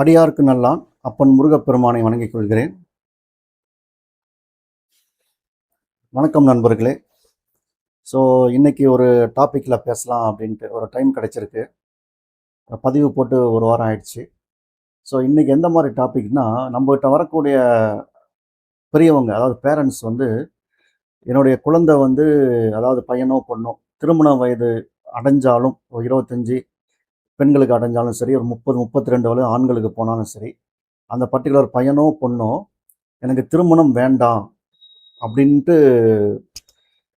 அடியார்க்கு நல்லான் அப்பன் முருகப்பெருமானை வணங்கிக் கொள்கிறேன். வணக்கம் நண்பர்களே. ஸோ இன்னைக்கு ஒரு டாப்பிக்கில் பேசலாம் அப்படின்ட்டு ஒரு டைம் கிடச்சிருக்கு. பதிவு போட்டு ஒரு வாரம் ஆயிடுச்சு. ஸோ இன்றைக்கி எந்த மாதிரி டாபிக்னா, நம்மகிட்ட வரக்கூடிய பெரியவங்க, அதாவது பேரண்ட்ஸ் என்னுடைய குழந்தை அதாவது பையனோ பொண்ணோ திருமண வயது அடைஞ்சாலும், ஒரு 25 பெண்களுக்கு அடைஞ்சாலும் சரி, ஒரு 30 32 வரை ஆண்களுக்கு போனாலும் சரி, அந்த பர்டிகுலர் பையனோ பொண்ணோ எனக்கு திருமணம் வேண்டாம் அப்படின்ட்டு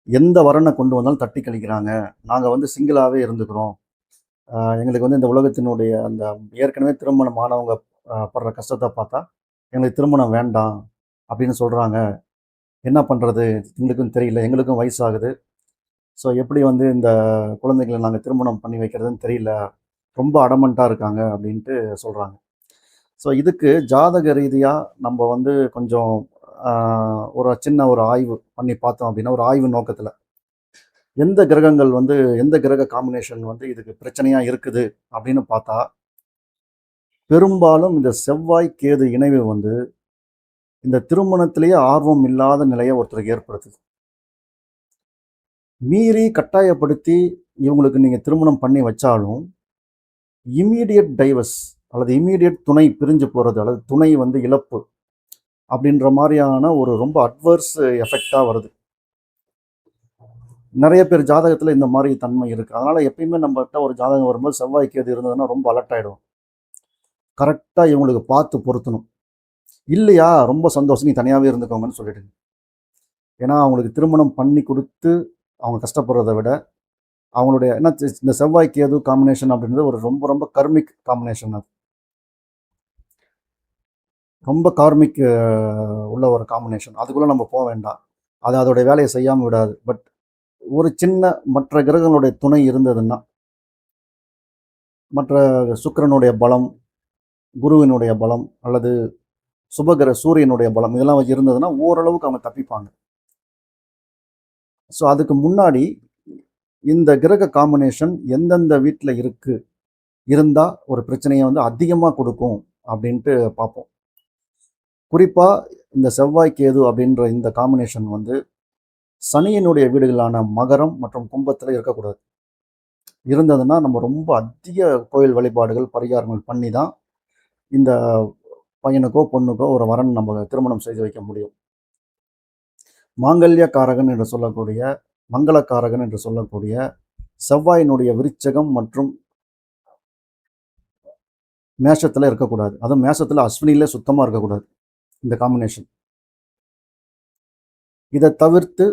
எந்த வரனை கொண்டு வந்தாலும் தட்டி கழிக்கிறாங்க. நாங்கள் சிங்கிளாகவே இருந்துக்கிறோம். எங்களுக்கு இந்த உலகத்தினுடைய அந்த ஏற்கனவே திருமணம் ஆனவங்க படுற கஷ்டத்தை பார்த்தா எங்களுக்கு திருமணம் வேண்டாம் அப்படின்னு சொல்கிறாங்க. என்ன பண்ணுறது எங்களுக்கும் தெரியல, எங்களுக்கும் வயசாகுது. ஸோ எப்படி இந்த குழந்தைகளை நாங்கள் திருமணம் பண்ணி வைக்கிறதுன்னு தெரியல, ரொம்ப அடமண்ட்டாக இருக்காங்க அப்படின்ட்டு சொல்கிறாங்க. ஸோ இதுக்கு ஜாதக ரீதியாக நம்ம கொஞ்சம் ஒரு சின்ன ஒரு ஆய்வு பண்ணி பார்த்தோம் அப்படின்னா, ஒரு ஆய்வு நோக்கத்தில் எந்த கிரகங்கள் எந்த கிரக காம்பினேஷன் இதுக்கு பிரச்சனையாக இருக்குது அப்படின்னு பார்த்தா, பெரும்பாலும் இந்த செவ்வாய் கேது இணைவு இந்த திருமணத்திலேயே ஆர்வம் இல்லாத நிலையை ஒருத்தருக்கு ஏற்படுத்துது. மீறி கட்டாயப்படுத்தி இவங்களுக்கு நீங்கள் திருமணம் பண்ணி வச்சாலும் இம்மீடியட் டைவர்ஸ் அல்லது இம்மீடியட் துணை பிரிஞ்சு போகிறது அல்லது துணை இழப்பு அப்படின்ற மாதிரியான ஒரு ரொம்ப அட்வர்ஸ் எஃபெக்டாக வருது. நிறைய பேர் ஜாதகத்தில் இந்த மாதிரி தன்மை இருக்குது. அதனால் எப்பயுமே நம்மகிட்ட ஒரு ஜாதகம் வரும்போது செவ்வாய் கேது இருந்ததுன்னா ரொம்ப அலர்ட் ஆகிடும். கரெக்டாக இவங்களுக்கு பார்த்து பொருத்தணும். இல்லையா ரொம்ப சந்தோஷம், நீ தனியாகவே இருந்துக்கோங்கன்னு சொல்லிடுங்க. ஏன்னா அவங்களுக்கு திருமணம் பண்ணி கொடுத்து அவங்க கஷ்டப்படுறதை விட அவங்களுடைய என்ன இந்த செவ்வாய் கேது காம்பினேஷன் அப்படின்றது ஒரு ரொம்ப ரொம்ப கர்மிக் காம்பினேஷன். அது ரொம்ப கார்மிக் உள்ள ஒரு காம்பினேஷன். அதுக்குள்ளே நம்ம போக வேண்டாம். அது அதோடைய வேலையை செய்யாமல் விடாது. பட் ஒரு சின்ன மற்ற கிரகங்களுடைய துணை இருந்ததுன்னா, மற்ற சுக்கிரனுடைய பலம், குருவினுடைய பலம் அல்லது சுபகிர சூரியனுடைய பலம் இதெல்லாம் இருந்ததுன்னா ஓரளவுக்கு அவங்க தப்பிப்பாங்க. ஸோ அதுக்கு முன்னாடி இந்த கிரக காம்பினேஷன் எந்தெந்த வீட்டில் இருந்தால் ஒரு பிரச்சனையை அதிகமாக கொடுக்கும் அப்படின்ட்டு பார்ப்போம். குறிப்பாக இந்த செவ்வாய் கேது அப்படின்ற இந்த காம்பினேஷன் சனியினுடைய வீடுகளான மகரம் மற்றும் கும்பத்தில் இருக்கக்கூடாது. இருந்ததுன்னா நம்ம ரொம்ப அதிக கோயில் வழிபாடுகள் பரிகாரங்கள் பண்ணி தான் இந்த பையனுக்கோ பொண்ணுக்கோ ஒரு வரன் நம்ம திருமணம் செய்து வைக்க முடியும். மாங்கல்ய காரகன் என்று சொல்லக்கூடிய, மங்களக்காரகன் என்று சொல்லக்கூடிய செவ்வாயினுடைய விருச்சகம் மற்றும் மேஷத்தில் இருக்கக்கூடாது. அதுவும் மேஷத்தில் அஸ்வினியிலே சுத்தமாக இருக்கக்கூடாது இந்த காம்பினேஷன். இதை தவிர்த்து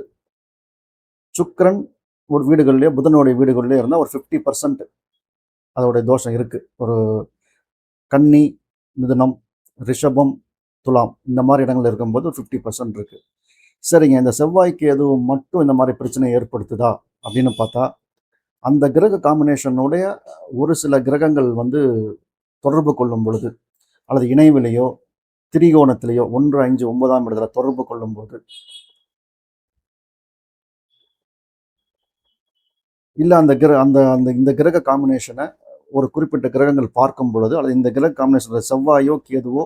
சுக்கிரன் ஒரு வீடுகளிலே, புதனுடைய வீடுகளிலே இருந்தால் ஒரு 50% அதோடைய தோஷம் இருக்குது. ஒரு கன்னி, மிதுனம், ரிஷபம், துலாம் இந்த மாதிரி இடங்கள் இருக்கும்போது 50% இருக்குது. சரிங்க, இந்த செவ்வாய்க்கு எதுவும் மட்டும் இந்த மாதிரி பிரச்சனை ஏற்படுத்துதா அப்படின்னு பார்த்தா, அந்த கிரக காம்பினேஷனுடைய ஒரு சில கிரகங்கள் தொடர்பு கொள்ளும் பொழுது அல்லது இணைவிலையோ திரிகோணத்திலேயோ 1, 5, 9ஆம் இடத்துல தொடர்பு கொள்ளும் போது, இல்லை இந்த கிரக காம்பினேஷனை ஒரு குறிப்பிட்ட கிரகங்கள் பார்க்கும் பொழுது அல்லது இந்த கிரக காம்பினேஷன் செவ்வாயோ கேதுவோ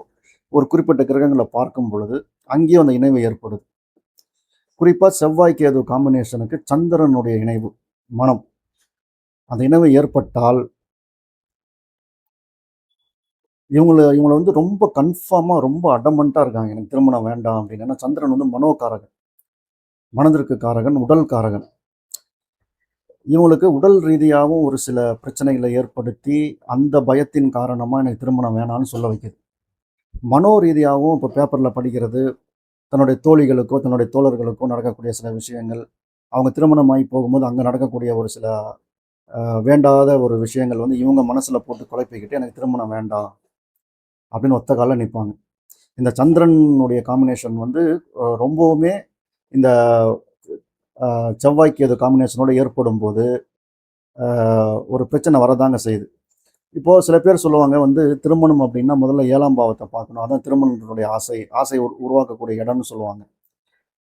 ஒரு குறிப்பிட்ட கிரகங்களை பார்க்கும் பொழுது அங்கேயும் அந்த இணைவு ஏற்படுது. குறிப்பாக செவ்வாய் கேது காம்பினேஷனுக்கு சந்திரனுடைய இணைவு, மனம், அந்த இணைவு ஏற்பட்டால் இவங்களை ரொம்ப கன்ஃபார்மாக ரொம்ப அடமண்ட்டாக இருக்காங்க, எனக்கு திருமணம் வேண்டாம் அப்படின்னு. ஏன்னா சந்திரன் மனோகாரகன், மனதிற்கு காரகன், உடல் காரகன். இவங்களுக்கு உடல் ரீதியாகவும் ஒரு சில பிரச்சனைகளை ஏற்படுத்தி அந்த பயத்தின் காரணமாக எனக்கு திருமணம் வேணான்னு சொல்ல வைக்குது. மனோ ரீதியாகவும் இப்போ பேப்பரில் படிக்கிறது, தன்னுடைய தோழிகளுக்கோ தன்னுடைய தோழர்களுக்கோ நடக்கக்கூடிய சில விஷயங்கள், அவங்க திருமணமாகி போகும்போது அங்கே நடக்கக்கூடிய ஒரு சில வேண்டாத ஒரு விஷயங்கள் இவங்க மனசில் போட்டு குழப்பிக்கிட்டு எனக்கு திருமணம் வேண்டாம் அப்படின்னு ஒத்த காலில் நிற்பாங்க. இந்த சந்திரனுடைய காம்பினேஷன் ரொம்பவுமே இந்த செவ்வாய்க்கு எது காம்பினேஷனோடு ஏற்படும் போது ஒரு பிரச்சனை வரதாங்க செய்யுது. இப்போது சில பேர் சொல்லுவாங்க திருமணம் அப்படின்னா முதல்ல 7ஆம் பாவத்தை பார்க்கணும், அதான் திருமணத்தினுடைய ஆசை உருவாக்கக்கூடிய இடம்னு சொல்லுவாங்க.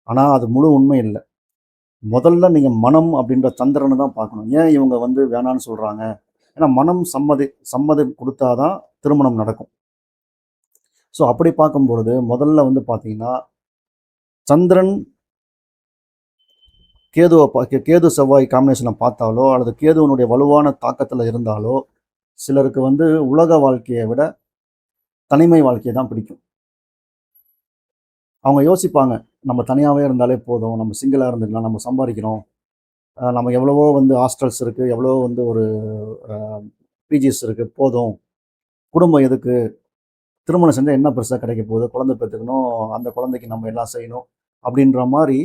ஆனால் அது முழு உண்மை இல்லை. முதல்ல நீங்கள் மனம் அப்படின்ற சந்திரனை தான் பார்க்கணும். ஏன் இவங்க வேணான்னு சொல்கிறாங்க? ஏன்னா மனம் சம்மதம் கொடுத்தாதான் திருமணம் நடக்கும். ஸோ அப்படி பார்க்கும்பொழுது முதல்ல வந்து பார்த்தீங்கன்னா, சந்திரன் கேது செவ்வாய் காம்பினேஷனை பார்த்தாலோ அல்லது கேதுவனுடைய வலுவான தாக்கத்தில் இருந்தாலோ சிலருக்கு வந்து உலக வாழ்க்கையை விட தனிமை வாழ்க்கையை தான் பிடிக்கும். அவங்க யோசிப்பாங்க, நம்ம தனியாகவே இருந்தாலே போதும், நம்ம சிங்கிளாக இருந்துக்கலாம், நம்ம சம்பாதிக்கிறோம், நம்ம எவ்வளவோ வந்து ஹாஸ்டல்ஸ் இருக்குது, எவ்வளவோ வந்து ஒரு பிஜிஸ் இருக்குது, போதும், குடும்பம் எதுக்கு, திருமணம் செஞ்சால் என்ன பெருசாக கிடைக்க போகுது, குழந்தை பெற்றுக்கணும், அந்த குழந்தைக்கு நம்ம எல்லாம் செய்யணும் அப்படின்ற மாதிரி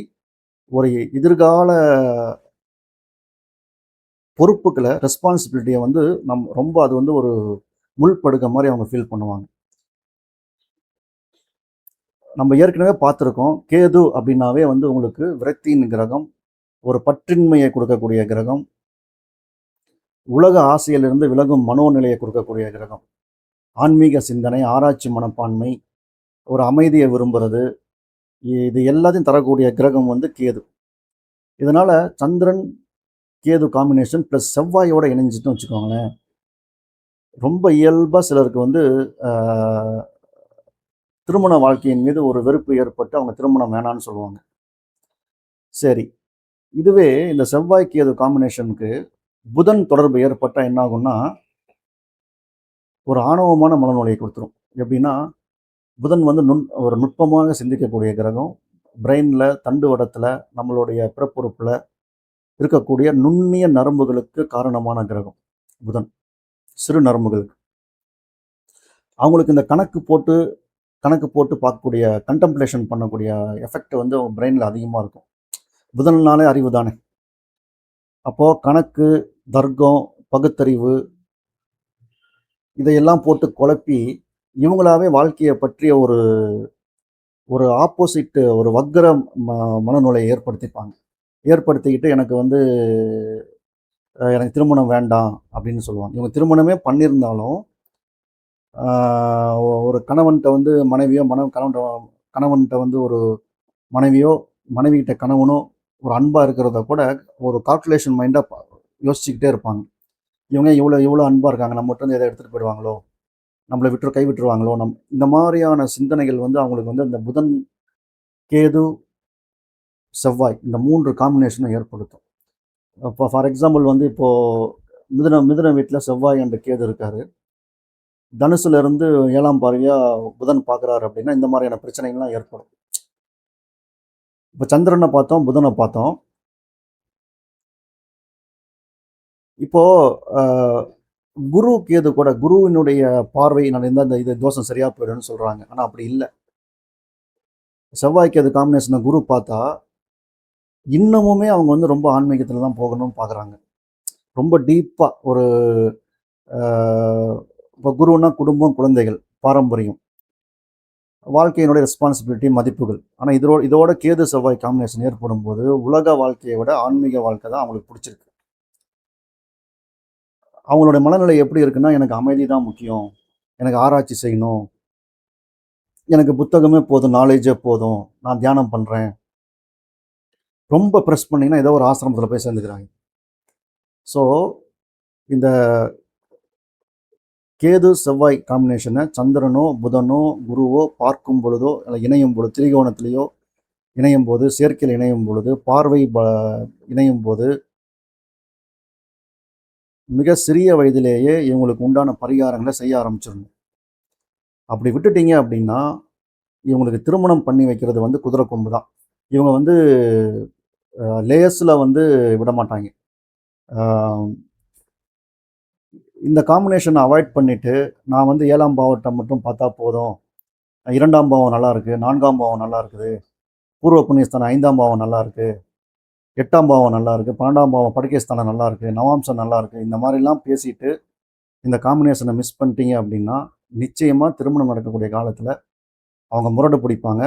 ஒரு எதிர்கால பொறுப்புகளை ரெஸ்பான்சிபிலிட்டியை வந்து ரொம்ப அது வந்து ஒரு முள்படுக்க மாதிரி அவங்க ஃபீல் பண்ணுவாங்க. நம்ம ஏற்கனவே பார்த்துருக்கோம், கேது அப்படின்னாவே வந்து உங்களுக்கு விரக்தியின் கிரகம், ஒரு பற்றின்மையை கொடுக்கக்கூடிய கிரகம், உலக ஆசையிலிருந்து விலகும் மனோநிலையை கொடுக்கக்கூடிய கிரகம், ஆன்மீக சிந்தனை, ஆராய்ச்சி மனப்பான்மை, ஒரு அமைதியை விரும்புறது, இது எல்லாத்தையும் தரக்கூடிய கிரகம் வந்து கேது. இதனால சந்திரன் கேது காம்பினேஷன் ப்ளஸ் செவ்வாயோட இணைஞ்சிட்டுன்னு வச்சுக்கோங்களேன், ரொம்ப இயல்பாக சிலருக்கு வந்து திருமண வாழ்க்கையின் மீது ஒரு வெறுப்பு ஏற்பட்டு அவங்க திருமணம் வேணான்னு சொல்லுவாங்க. சரி, இதுவே இந்த செவ்வாய் கேது காம்பினேஷனுக்கு புதன் தொடர்பு ஏற்பட்டால் என்ன ஆகும்னா, ஒரு ஆணவமான மனநிலையை கொடுத்துரும். எப்படின்னா, புதன் வந்து ஒரு நுட்பமாக சிந்திக்கக்கூடிய கிரகம். பிரெயினில், தண்டு வடத்தில், நம்மளுடைய பிறப்புறுப்பில் இருக்கக்கூடிய நுண்ணிய நரம்புகளுக்கு காரணமான கிரகம் புதன். சிறு நரம்புகளுக்கு அவங்களுக்கு இந்த கணக்கு போட்டு பார்க்கக்கூடிய, கண்டம்ப்ளேஷன் பண்ணக்கூடிய எஃபெக்ட் வந்து அவங்க பிரெயினில் அதிகமாக இருக்கும். புதன்னாலே அறிவு தானே. அப்போது கணக்கு, தர்க்கம், பகுத்தறிவு இதையெல்லாம் போட்டு குழப்பி இவங்களாவே வாழ்க்கையை பற்றிய ஒரு ஆப்போசிட், ஒரு வக்கர மனநிலையை ஏற்படுத்திக்கிட்டு எனக்கு திருமணம் வேண்டாம் அப்படின்னு சொல்லுவாங்க. இவங்க திருமணமே பண்ணியிருந்தாலும் ஒரு கணவன்கிட்ட வந்து மனைவியோ, கணவன்கிட்ட வந்து ஒரு மனைவியோ, மனைவிகிட்ட கணவனோ ஒரு அன்பாக இருக்கிறத கூட ஒரு கால்குலேஷன் மைண்டாக யோசிச்சுக்கிட்டே இருப்பாங்க. இவங்க இவ்வளோ அன்பாக இருக்காங்க, நம்மகிட்ட வந்து எதை எடுத்துகிட்டு போயிடுவாங்களோ, நம்மளை கை விட்டுருவாங்களோ, இந்த மாதிரியான சிந்தனைகள் வந்து அவங்களுக்கு வந்து இந்த புதன், கேது, செவ்வாய் இந்த 3 காம்பினேஷனும் ஏற்படுத்தும். இப்போ ஃபார் எக்ஸாம்பிள் வந்து இப்போது மிதுன வீட்டில் செவ்வாய் அண்ட் கேது இருக்காரு, தனுசுல இருந்து 7ஆம் பார்வையாக புதன் பார்க்குறாரு அப்படின்னா இந்த மாதிரியான பிரச்சனைகள்லாம் ஏற்படும். இப்போ சந்திரனை பார்த்தோம், புதனை பார்த்தோம். இப்போது குரு கேது கூட, குருவினுடைய பார்வை நடந்தால் இந்த இது தோஷம் சரியாக போயிடும்னு சொல்கிறாங்க. ஆனால் அப்படி இல்லை. செவ்வாய் கேது காம்பினேஷனை குரு பார்த்தா இன்னமுமே அவங்க வந்து ரொம்ப ஆன்மீகத்தில் தான் போகணும்னு பார்க்குறாங்க. ரொம்ப டீப்பாக ஒரு இப்போ குருன்னா குடும்பம், குழந்தைகள், பாரம்பரியம், வாழ்க்கையினுடைய ரெஸ்பான்சிபிலிட்டி, மதிப்புகள். ஆனால் இதோட கேது செவ்வாய் காம்பினேஷன் ஏற்படும் போது உலக வாழ்க்கையை விட ஆன்மீக வாழ்க்கை தான் அவங்களுக்கு பிடிச்சிருக்கு. அவங்களுடைய மனநிலை எப்படி இருக்குன்னா, எனக்கு அமைதி தான் முக்கியம், எனக்கு ஆராய்ச்சி செய்யணும், எனக்கு புத்தகமே போதும், நாலேஜே போதும், நான் தியானம் பண்ணுறேன். ரொம்ப ப்ரெஸ் பண்ணிங்கன்னா ஏதோ ஒரு ஆசிரமத்தில் போய் சேர்ந்துக்கிறாங்க. ஸோ இந்த கேது செவ்வாய் காம்பினேஷனை சந்திரனோ, புதனோ, குருவோ பார்க்கும் பொழுதோ, இல்லை இணையும் பொழுது, திரிகோணத்திலேயோ இணையும் போது, சேர்க்கையில் இணையும் பொழுது, பார்வை இணையும் போது, மிக சிறிய வயதிலேயே இவங்களுக்கு உண்டான பரிகாரங்களை செய்ய ஆரம்பிச்சிடணும். அப்படி விட்டுட்டீங்க அப்படின்னா இவங்களுக்கு திருமணம் பண்ணி வைக்கிறது வந்து குதிரை கொம்பு தான். இவங்க வந்து லேயர்ஸில் வந்து விட மாட்டாங்க. இந்த காம்பினேஷனை அவாய்ட் பண்ணிவிட்டு நான் வந்து 7ஆம் பாவத்தை மட்டும் பார்த்தா போதும், 2ஆம் பாவம் நல்லா இருக்குது, 4ஆம் பாவம் நல்லா இருக்குது, பூர்வ புண்ணியஸ்தானம் 5ஆம் பாவம் நல்லா இருக்குது, 8ஆம் பாவம் நல்லா இருக்குது, 12ஆம் பாவம் படுக்கைஸ்தானம் நல்லா இருக்குது, நவாம்சம் நல்லா இருக்குது, இந்த மாதிரிலாம் பேசிட்டு இந்த காம்பினேஷனை மிஸ் பண்ணிட்டீங்க அப்படின்னா நிச்சயமாக திருமணம் நடக்கக்கூடிய காலத்தில் அவங்க முரடு பிடிப்பாங்க.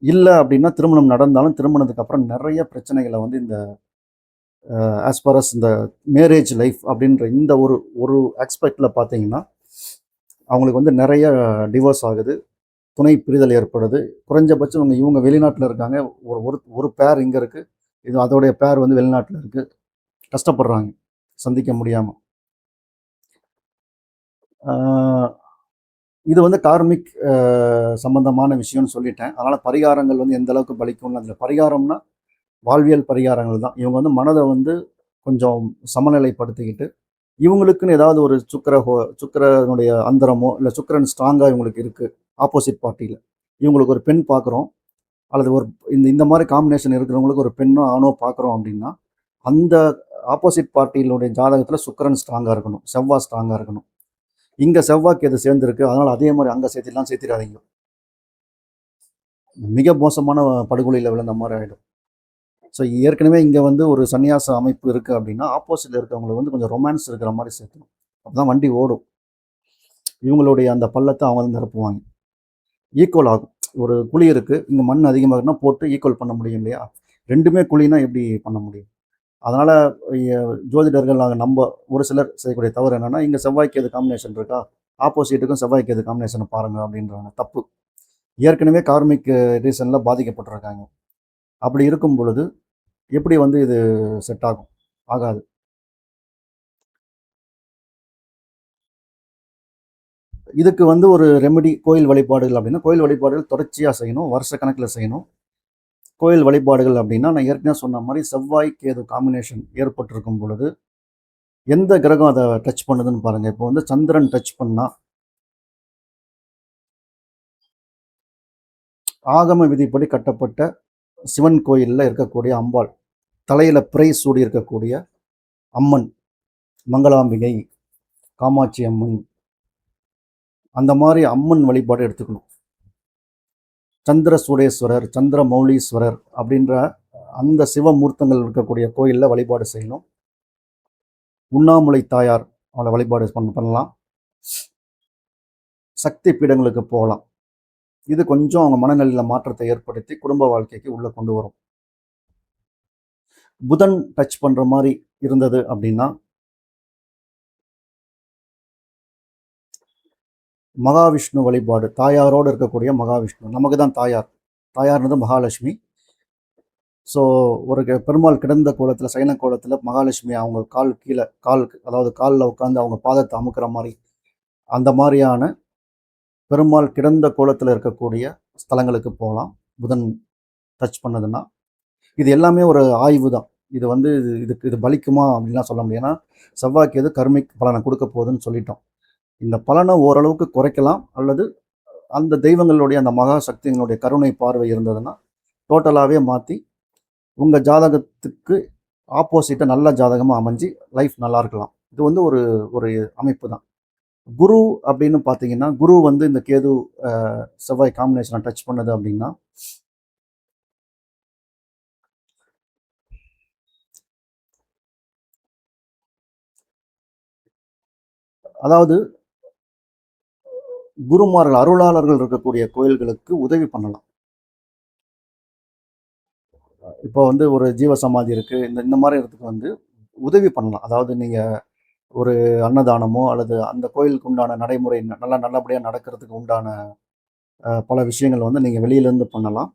இல்லை அப்படின்னா திருமணம் நடந்தாலும் திருமணத்துக்கு அப்புறம் நிறைய பிரச்சனைகளை வந்து இந்த ஆஸ் ஃபார் அஸ் இந்த மேரேஜ் லைஃப் அப்படின்ற இந்த ஒரு ஆஸ்பெக்டில் பார்த்தீங்கன்னா அவங்களுக்கு வந்து நிறைய டிவோர்ஸ் ஆகுது, துணை பிரிதல் ஏற்படுது. குறைஞ்சபட்சம் இவங்க வெளிநாட்டில் இருக்காங்க, ஒரு பேர் இங்கே இருக்குது, இது அதோடைய பேர் வந்து வெளிநாட்டில் இருக்குது, கஷ்டப்படுறாங்க சந்திக்க முடியாமல். இது வந்து கார்மிக் சம்பந்தமான விஷயம்னு சொல்லிட்டேன். அதனால் பரிகாரங்கள் வந்து எந்த அளவுக்கு பலிக்கும்னு அதில் பரிகாரம்னா வாழ்வியல் பரிகாரங்கள் தான். இவங்க வந்து மனதை வந்து கொஞ்சம் சமநிலைப்படுத்திக்கிட்டு இவங்களுக்குன்னு ஏதாவது ஒரு சுக்கிரனுடைய அந்தரமோ இல்லை சுக்கிரன் ஸ்ட்ராங்காக இவங்களுக்கு இருக்குது ஆப்போசிட் பார்ட்டியில் இவங்களுக்கு ஒரு பெண் பார்க்குறோம் அல்லது ஒரு இந்த மாதிரி காம்பினேஷன் இருக்கிறவங்களுக்கு ஒரு பெண்ணோ ஆணோ பார்க்குறோம் அப்படின்னா அந்த ஆப்போசிட் பார்ட்டியினுடைய ஜாதகத்தில் சுக்கிரன் ஸ்ட்ராங்காக இருக்கணும், செவ்வாய் ஸ்ட்ராங்காக இருக்கணும். இங்கே செவ்வாய்க்கு எது சேர்ந்துருக்கு, அதனால் அதே மாதிரி அங்கே சேர்த்திடாதீங்க. மிக மோசமான படுகொலையில் விழுந்த மாதிரி ஆகிடும். ஸோ ஏற்கனவே இங்கே வந்து ஒரு சன்னியாச அமைப்பு இருக்குது அப்படின்னா ஆப்போசிட்டில் இருக்கிறவங்களுக்கு வந்து கொஞ்சம் ரொமான்ஸ் இருக்கிற மாதிரி சேர்க்கணும். அப்போ தான் வண்டி ஓடும். இவங்களுடைய அந்த பள்ளத்தை அவங்க வந்து நிரப்புவாங்க. ஈக்குவல் ஆகும். ஒரு குழி இருக்குது, இங்கே மண் அதிகமாக இருக்குன்னா போட்டு ஈக்குவல் பண்ண முடியும் இல்லையா? ரெண்டுமே குழினா எப்படி பண்ண முடியும்? அதனால் ஜோதிடர்கள் நாங்கள் நம்ம ஒரு சிலர் செய்யக்கூடிய தவறு என்னென்னா, இங்கே செவ்வாய்க்கு எது காம்பினேஷன் இருக்கா, ஆப்போசிட்டுக்கும் செவ்வாய்க்கு எது காம்பினேஷனை பாருங்கள் அப்படின்றாங்க. தப்பு. ஏற்கனவே கார்மிக் ரீசனில் பாதிக்கப்பட்டிருக்காங்க. அப்படி இருக்கும் பொழுது எப்படி வந்து இது செட் ஆகும்? ஆகாது. இதுக்கு வந்து ஒரு ரெமெடி கோயில் வழிபாடுகள் அப்படின்னா, கோயில் வழிபாடுகள் தொடர்ச்சியாக செய்யணும், வருஷ கணக்கில் செய்யணும். கோயில் வழிபாடுகள் அப்படின்னா நான் ஏற்கனவே சொன்ன மாதிரி செவ்வாய் கேது காம்பினேஷன் ஏற்பட்டிருக்கும் பொழுது எந்த கிரகம் அதை டச் பண்ணுதுன்னு பாருங்கள். இப்போ வந்து சந்திரன் டச் பண்ணால் ஆகம விதிப்படி கட்டப்பட்ட சிவன் கோயிலில் இருக்கக்கூடிய அம்பாள், தலையில் பிறை சூடி இருக்கக்கூடிய அம்மன், மங்களாம்பிகை, காமாட்சி அம்மன், அந்த மாதிரி அம்மன் வழிபாடு எடுத்துக்கணும். சந்திர சூடேஸ்வரர், சந்திர மௌலீஸ்வரர் அப்படின்ற அந்த சிவமூர்த்தங்கள் இருக்கக்கூடிய கோயிலில் வழிபாடு செய்யணும். உண்ணாமுலை தாயார் அவளை வழிபாடு பண்ணலாம். சக்தி பீடங்களுக்கு போகலாம். இது கொஞ்சம் அவங்க மனநிலையில் மாற்றத்தை ஏற்படுத்தி குடும்ப வாழ்க்கைக்கு உள்ளே கொண்டு வரும். புதன் டச் பண்ணுற மாதிரி இருந்தது அப்படின்னா மகாவிஷ்ணு வழிபாடு, தாயாரோடு இருக்கக்கூடிய மகாவிஷ்ணு, நமக்கு தான் தாயார்னது மகாலட்சுமி. ஸோ ஒரு பெருமாள் கிடந்த கோலத்தில், சைன கோலத்தில் மகாலட்சுமி அவங்க அதாவது காலில் உட்காந்து அவங்க பாதத்தை அமுக்கிற மாதிரி அந்த மாதிரியான பெருமாள் கிடந்த கோலத்தில் இருக்கக்கூடிய ஸ்தலங்களுக்கு போகலாம். புதன் டச் பண்ணதுன்னா இது எல்லாமே ஒரு ஆய்வு தான். இது வந்து இது பலிக்குமா அப்படின்லாம் சொல்ல முடியும். ஏன்னா செவ்வாய்க்கு எது கர்மிக் பலனை கொடுக்க போகுதுன்னு சொல்லிட்டோம். இந்த பலனை ஓரளவுக்கு குறைக்கலாம், அல்லது அந்த தெய்வங்களுடைய அந்த மகா சக்திகளுடைய கருணை பார்வை இருந்ததுன்னா டோட்டலாகவே மாற்றி உங்கள் ஜாதகத்துக்கு ஆப்போசிட்டாக நல்ல ஜாதகமாக அமைஞ்சு லைஃப் நல்லா இருக்கலாம். இது வந்து ஒரு ஒரு அமைப்பு தான். குரு அப்படின்னு பார்த்தீங்கன்னா, குரு வந்து இந்த கேது செவ்வாய் காம்பினேஷனை டச் பண்ணுது அப்படின்னா அதாவது குருமார்கள், அருளாளர்கள் இருக்கக்கூடிய கோயில்களுக்கு உதவி பண்ணலாம். இப்போ வந்து ஒரு ஜீவ சமாதி இருக்குது, இந்த மாதிரி இடத்துக்கு வந்து உதவி பண்ணலாம். அதாவது நீங்கள் ஒரு அன்னதானமோ அல்லது அந்த கோயிலுக்கு உண்டான நடைமுறை நல்லபடியாக நடக்கிறதுக்கு உண்டான பல விஷயங்கள் வந்து நீங்கள் வெளியிலேருந்து பண்ணலாம்.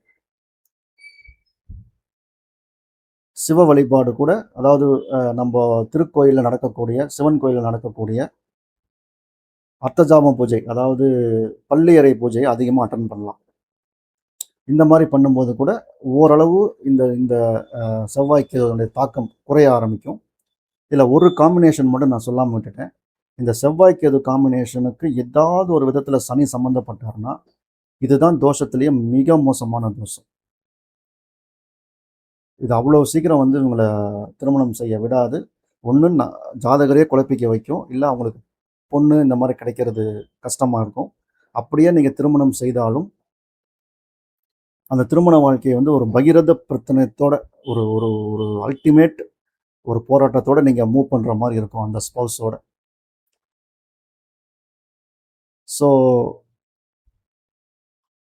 சிவ வழிபாடு கூட, அதாவது நம்ம திருக்கோயிலில் நடக்கக்கூடிய, சிவன் கோயிலில் நடக்கக்கூடிய அர்த்தஜாம பூஜை, அதாவது பள்ளியறை பூஜையை அதிகமாக அட்டன் பண்ணலாம். இந்த மாதிரி பண்ணும்போது கூட ஓரளவு இந்த இந்த செவ்வாய்க்கு அதனுடைய தாக்கம் குறைய ஆரம்பிக்கும். இதில் ஒரு காம்பினேஷன் மட்டும் நான் சொல்லாமல் விட்டுட்டேன். இந்த செவ்வாய்க்கு எது காம்பினேஷனுக்கு ஏதாவது ஒரு விதத்தில் சனி சம்மந்தப்பட்டார்னா இதுதான் தோஷத்திலேயே மிக மோசமான தோஷம். இது அவ்வளோ சீக்கிரம் வந்து இவங்களை திருமணம் செய்ய விடாது. ஒன்று ஜாதகரையே குழப்பிக்க வைக்கும், இல்லை அவங்களுக்கு பொண்ணு இந்த மாதிரி கிடைக்கிறது கஷ்டமாக இருக்கும். அப்படியே நீங்கள் திருமணம் செய்தாலும் அந்த திருமண வாழ்க்கையை வந்து ஒரு பகிரத பிரச்சனையத்தோட ஒரு ஒரு ஒரு அல்டிமேட் ஒரு போராட்டத்தோட நீங்கள் மூவ் பண்ணுற மாதிரி இருக்கும் அந்த ஸ்பௌஸோட. ஸோ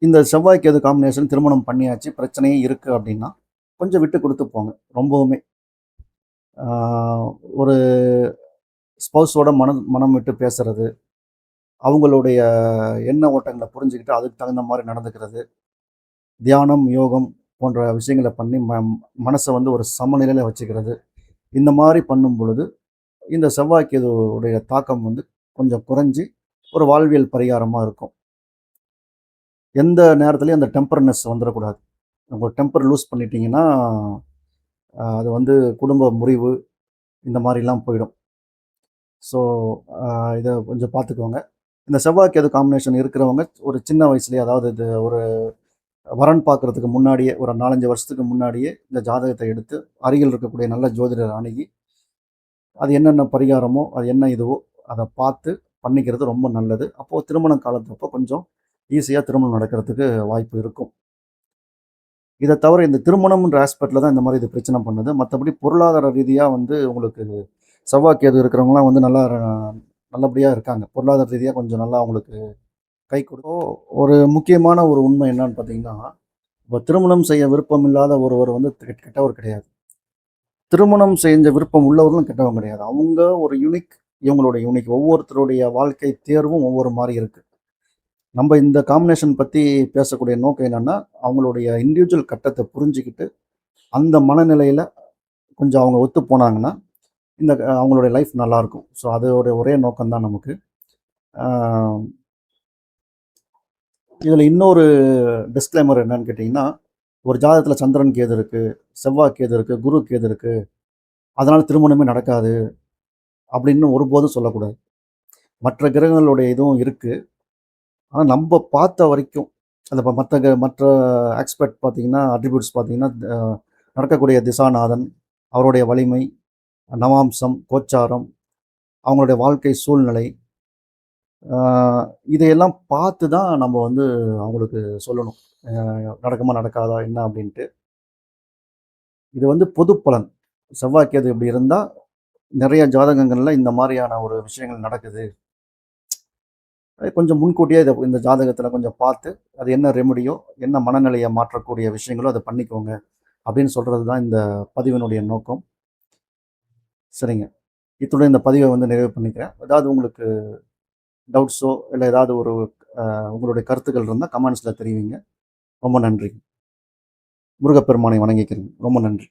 இந்த செவ்வாய்க்கு எது காம்பினேஷன் திருமணம் பண்ணியாச்சு, பிரச்சனையே இருக்குது அப்படின்னா கொஞ்சம் விட்டு கொடுத்து போங்க. ரொம்பவுமே ஒரு ஸ்பௌஸோட மனம் விட்டு பேசுறது, அவங்களுடைய எண்ண ஓட்டங்களை புரிஞ்சுக்கிட்டு அதுக்கு தகுந்த மாதிரி நடந்துக்கிறது, தியானம், யோகம் போன்ற விஷயங்களை பண்ணி மனசை வந்து ஒரு சமநிலையில் வச்சுக்கிறது, இந்த மாதிரி பண்ணும் பொழுது இந்த செவ்வாய்க்கு இதோடைய தாக்கம் வந்து கொஞ்சம் குறைஞ்சி ஒரு வாழ்வியல் பரிகாரமாக இருக்கும். எந்த நேரத்துலையும் அந்த டெம்பர்னஸ் வந்துடக்கூடாது. உங்க டெம்பர் லூஸ் பண்ணிட்டீங்கன்னா, அது வந்து குடும்ப முறிவு இந்த மாரிலாம் போயிடும். ஸோ, இத கொஞ்சம் பார்த்துக்கோங்க. இந்த செவ்வாய் கேது காம்பினேஷன் இருக்கிறவங்க ஒரு சின்ன வயசுலயே, அதாவது இது ஒரு வரன் பார்க்கறதுக்கு முன்னாடியே, ஒரு 4, 5 வருஷத்துக்கு முன்னாடியே இந்த ஜாதகத்த எடுத்து அருகில் இருக்கக்கூடிய நல்ல ஜோதிடர் அணுகி, அது என்னென்ன பரிகாரமோ, அது என்ன இதுவோ அத பார்த்து பண்ணிக்கிறது ரொம்ப நல்லது. அப்போ திருமண காலத்தப்போ கொஞ்சம் ஈஸியா திருமணம் நடக்கிறதுக்கு வாய்ப்பு இருக்கும். இத தவிர இந்த திருமணம்ன்ற ஆஸ்பெக்ட்ல தான் இந்த மாரி இது பிரச்சனை பண்ணுது. மத்தபடி பொருளாதார ரீதியா வந்து உங்களுக்கு செவ்வாய் கேது இருக்கிறவங்கலாம் வந்து நல்லா நல்லபடியா இருக்காங்க. பொருளாதார ரீதியா கொஞ்சம் நல்லா அவங்களுக்கு கை கொடுக்கும். ஒரு முக்கியமான ஒரு உண்மை என்னன்னு பார்த்தீங்கன்னா, இப்ப திருமணம் செய்ய விருப்பம் இல்லாத ஒருவர் வந்து கெட்டவர் கிடையாது. திருமணம் செஞ்ச விருப்பம் உள்ளவர்களும் கெட்டவங்க கிடையாது. அவங்க ஒரு யூனிக், இவங்களோட யூனிக். ஒவ்வொருத்தருடைய வாழ்க்கை தேர்வும் ஒவ்வொரு மாரி இருக்கு. நம்ம இந்த காம்பினேஷன் பத்தி பேசக்கூடிய நோக்கம் என்னன்னா, அவங்களுடைய இண்டிவிஜுவல் கட்டத்த புரிஞ்சுக்கிட்டு, அந்த மனநிலையில கொஞ்சம் அவங்க ஒத்து போனாங்கன்னா, இந்த அவங்களுடைய லைஃப் நல்லாயிருக்கும். ஸோ அதோட ஒரே நோக்கம் தான் நமக்கு. ஆ இதில இன்னொரு டிஸ்க்ளைமர் என்னன்னு கேட்டீங்கன்னா, ஒரு ஜாதகத்தில சந்திரன் கேது இருக்கு, செவ்வாய் கேது இருக்கு, குரு கேது இருக்கு. அதனால திருமணமே நடக்காது அப்படின்னு ஒருபோதும் சொல்லக்கூடாது. மற்ற கிரகங்களுடைய இதுவும் இருக்கு. ஆனா நம்ப பார்த்த வரைக்கும், அந்த மற்ற ஆஸ்பெக்ட் பார்த்தீங்கன்னா, அட்ரிபியூட்ஸ் பார்த்தீங்கன்னா, நடக்கக்கூடிய திசாநாதன், அவருடைய வலிமை, நவாம்சம், கோச்சாரம், அவங்களுடைய வாழ்க்கை சூழ்நிலை, ஆ இதையெல்லாம் பார்த்து தான் நம்ம வந்து அவங்களுக்கு சொல்லணும். நடக்குமா? நடக்காதா? என்ன அப்படின்ட்டு. இது வந்து பொது பலன். செவ்வாய் கேது இப்படி இருந்தா, நெறைய ஜாதகங்கள்ல இந்த மாரியான ஒரு விஷயங்கள் நடக்குது. கொஞ்சம் முன்கூட்டியே இந்த ஜாதகத்தில கொஞ்சம் பார்த்து, அது என்ன ரெமெடியோ, என்ன மனநிலைய மாற்றக்கூடிய விஷயங்களோ அத பண்ணிக்கோங்க. அப்படின்னு சொல்றது தான் இந்த பதிவினுடைய நோக்கம். சரிங்க. இத்துடன் இந்த பதிவ வந்து நிறைவு பண்ணிக்கிறேன். ஏதாவது உங்களுக்கு டவுட்ஸோ, இல்ல ஏதாவது ஒரு உங்களுடைய கருத்துக்கள் இருந்தா கமெண்ட்ஸ்ல தெரிவிங்க. ரொம்ப நன்றி. முருகப்பெருமானை வணங்கிக்கிறேன். ரொம்ப நன்றி.